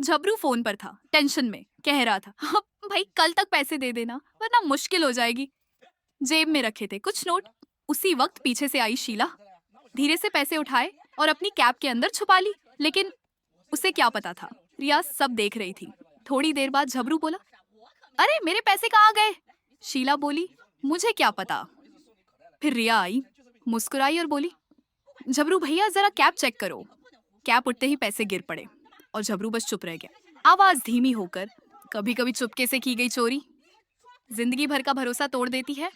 झबरू phone पर था, tension में कह रहा था, भाई कल तक पैसे दे देना वरना मुश्किल हो जाएगी। जेब में रखे थे कुछ नोट। उसी वक्त पीछे से आई शीला, धीरे से पैसे उठाए और अपनी कैप के अंदर छुपा ली। लेकिन उसे क्या पता था, रिया सब देख रही थी। थोड़ी देर बाद झबरू बोला, अरे मेरे पैसे कहाँ गए? शीला बोली, मुझे क्या पता। फिर रिया आई, मुस्कुराई और बोली, झबरू भैया जरा कैप चेक करो। कैप उठते ही पैसे गिर पड़े और झबरू बस चुप रह गया। आवाज धीमी होकर, कभी कभी चुपके से की गई चोरी जिंदगी भर का भरोसा तोड़ देती है।